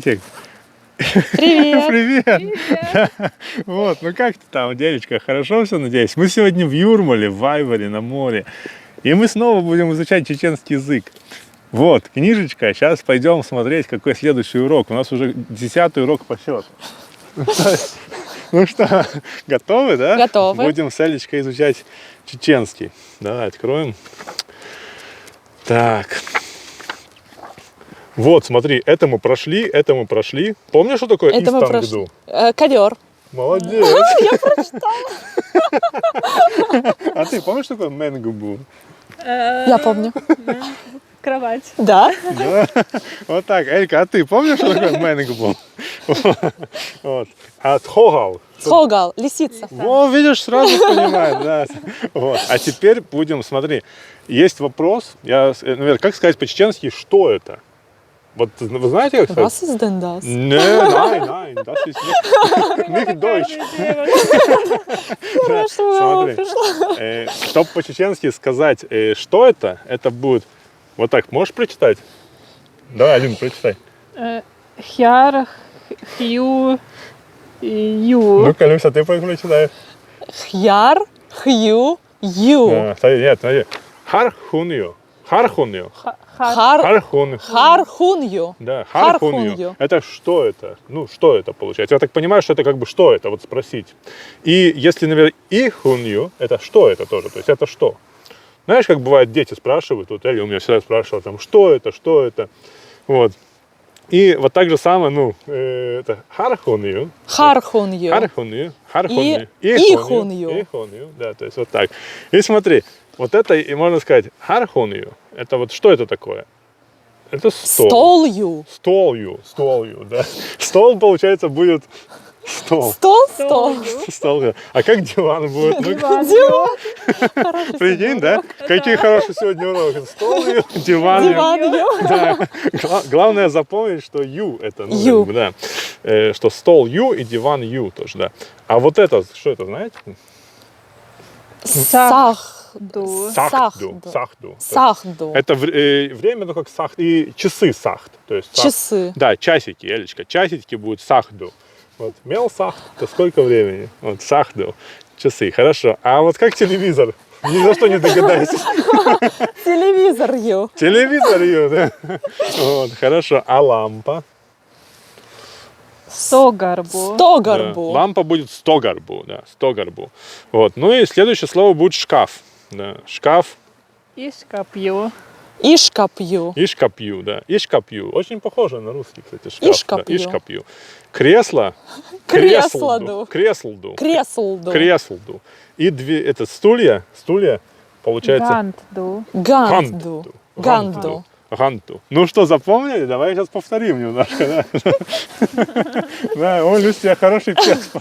Привет! Привет! Вот, ну как ты там, девочка, хорошо все, надеюсь? Мы сегодня в Юрмале, в Вайваре, на море. И мы снова будем изучать чеченский язык. Вот, книжечка. Сейчас пойдем смотреть, какой следующий урок. У нас уже 10-й урок по счету. Ну что, готовы, да? Готовы. Будем с Элечкой изучать чеченский. Давай, откроем. Так. Вот, смотри, это мы прошли. Помнишь, что такое Это мы Истангду? Ковер. Молодец. Я прочитала. А ты помнишь, что такое Мэнгубу? Я помню. Кровать. Да? Да. Вот так. Элька, а ты помнишь, что такое Мэнгубу? Вот. А Тхогал? Схогал, лисица. Во, видишь, сразу понимаешь, да. Вот. А теперь будем, смотри, есть вопрос, наверное, как сказать по-чеченски, что это? Вот вы знаете, как сказать? Was ist denn das? Nein, das ist nicht Deutsch. Да, смотри, чтобы по-чеченски сказать, что это будет вот так. Можешь прочитать? Давай, Алина, прочитай. Хяр, хью, ю. Ну-ка, Люся, ты прочитай. Хьяр, хью, ю. Смотри. Хархунью. Хархунью. Да, Хархунью. хархунью. Это что это? Ну, что это получается? Я так понимаю, что это как бы что это, вот спросить. И если, например, ихунью, это что это тоже? То есть это что? Знаешь, как бывает, дети спрашивают, вот Эля у меня всегда спрашивала, там, что это? Вот. И вот так же самое, это хархунью. Хархунью. Ихунью. Да, то есть вот так. И смотри, вот это, и можно сказать, хархунью, это вот что это такое? Это стол. Столью. Столью, да. Стол, получается, будет стол. Стол. А как диван будет? Диван. Прикинь, да? Какие хорошие сегодня уроки. Столью, диван. Да. Главное запомнить, что ю это, ю. Да. Что стол ю и диван ю тоже, да. А вот это, что это, знаете? Сахду. Сахду. Это время, ну как сахт, и часы сахт. То есть Часы. Да, часики, Элечка. Часики будут сахду. Вот мел сахт, это сколько времени? Вот сахду. Часы, хорошо. А вот как телевизор? Ни за что не догадайся. Телевизорью. Телевизорью, да. Вот, хорошо. А лампа? Стогарбу. Да. Лампа будет стогарбу, да, стогарбу. Вот. Ну и следующее слово будет шкаф. Да. Шкаф. Ишкапью. Ишкапью, да. Ишкапью. Очень похоже на русский, кстати, шкаф. Ишкапью. Да. Ишкапью. Кресло. Креслду. И это стулья, получается. Ганду. Ну что, запомнили? Давай сейчас повторим немножко. Да, он, Люся, хороший пес.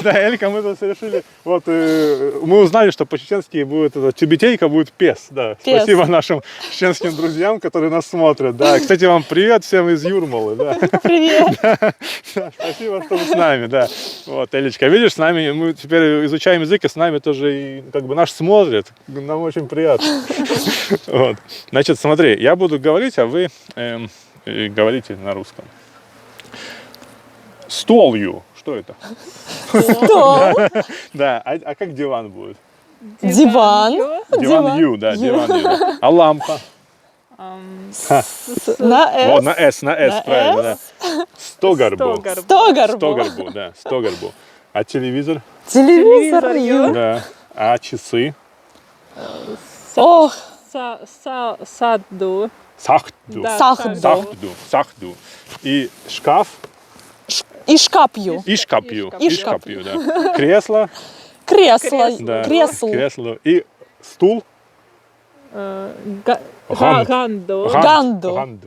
Да, Элька, мы тут решили, вот, мы узнали, что по-чеченски будет, тюбетейка будет пес. Да. Спасибо нашим чеченским друзьям, которые нас смотрят. Да, кстати, вам привет всем из Юрмалы. Да. Привет. Да, спасибо, что вы с нами, да. Вот, Элечка, видишь, с нами, мы теперь изучаем язык, и с нами тоже и, как бы, наш смотрят. Нам очень приятно. Вот. Значит, смотри, я буду говорить, а вы говорите на русском. Столью. Что это? Стол. Да, а как диван будет? Диван. Диван-ю, да, диван-ю. Да. А лампа? На S, правильно, да. Стогарбу. Стогарбу. Да, стогарбу. А телевизор? Телевизорью. Да. А часы? Ох. Садду. Сахду. И шкаф? Ишкапью. Ишкапью, да. Кресло? Да. Кресло. И стул? Ганду.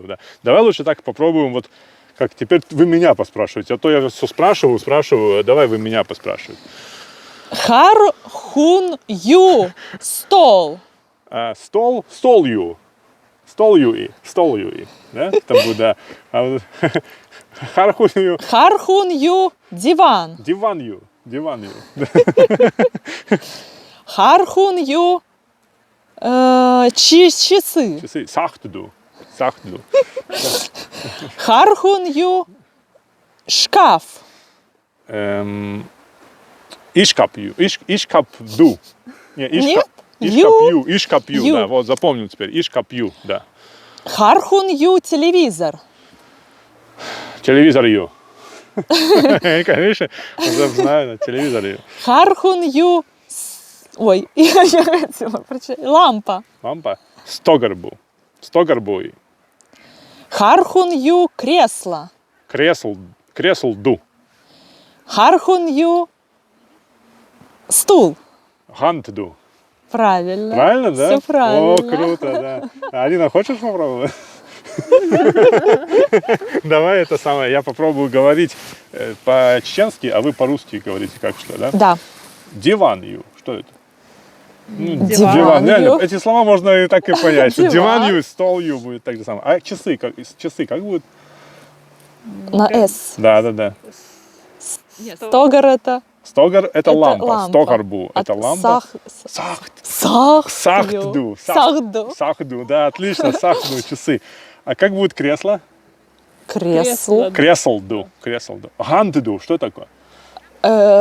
Да. Давай лучше так попробуем, вот как теперь вы меня поспрашиваете, а то я все спрашиваю, давай вы меня поспрашиваете. Хархунью. Стол. Столью. Да? Там будет, да. А вот Хархунью. Диван. Диванью. Хархунью. Часы. Часы. Сахтду. Сахду. Хархунью шкаф. Ишкапью. Ишкапду. Не, Нет? Ишкапью. Ишкапью, Ю. да, вот запомнил теперь. Ишкапью, да. Хархунью телевизор. Телевизор ю. Конечно, уже знаю, да, телевизор ю. Хархунью... Ой, я хотела прочитать. Лампа. Лампа. Стогарбу. Стогарбуй. Хархунью кресло. Кресл ду. Хархунью стул. Гантду. Правильно. Правильно, да? Все правильно. О, круто, да. Алина, хочешь попробовать? Давай это самое, я попробую говорить по-чеченски, а вы по-русски говорите как что, да? Да. Диванью. Что это? Диванью. Диван. Реально, эти слова можно и так и понять. Что Диван. диванью, столью будет так же самое. А часы как будут? На «С». Да. Стогар это... Стогар – это Это лампа. лампа. Стогарбу – От это лампа. Сахтю. Сахтду. Сахду. Сахду, да, отлично, сахду, часы. А как будет кресло? Кресло. Кресло. Креслду. Гандду, что такое?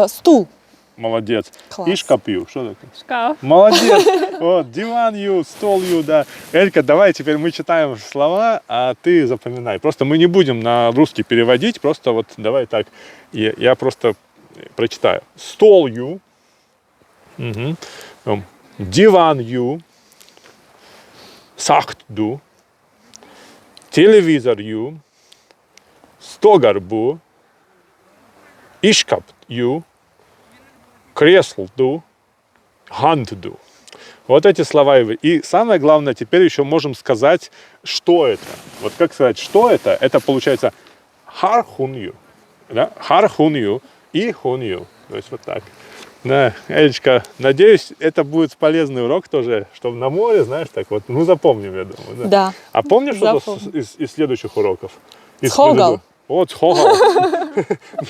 Стул. Молодец. Класс. Ишкапью, что такое? Шкаф. Молодец. Вот, диванью, столью, да. Элька, давай теперь мы читаем слова, а ты запоминай. Просто мы не будем на русский переводить, просто вот давай так. Я просто прочитаю. Столью. Диванью. Сахтду. Телевизорью. Стогарбу. Ишкапью. Креслду, гандду. Вот эти слова. И самое главное, теперь еще можем сказать, что это. Вот как сказать, что это? Это получается хархунью. Да? Хархунью и хунью. То есть вот так. Да, Элечка, надеюсь, это будет полезный урок тоже, чтобы на море, знаешь, так вот, ну запомним, я думаю. Да. А помнишь что-то Запомню. из следующих уроков? Из Цхогал. предыдущих? Вот, цхогал.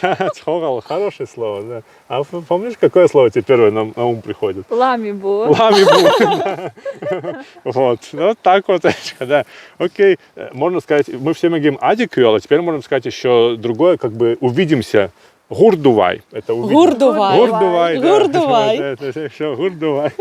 Да, цхогал, хорошее слово, да. А помнишь, какое слово тебе первое на ум приходит? Ламибу. Ламибу, да. Вот, вот так вот, да. Окей, можно сказать, мы все говорим адикюэл, а теперь можем сказать еще другое, как бы увидимся. Гурдувай. Это увидимся. Гурдувай. Гурдувай, да. Гурдувай. Это еще гурдувай.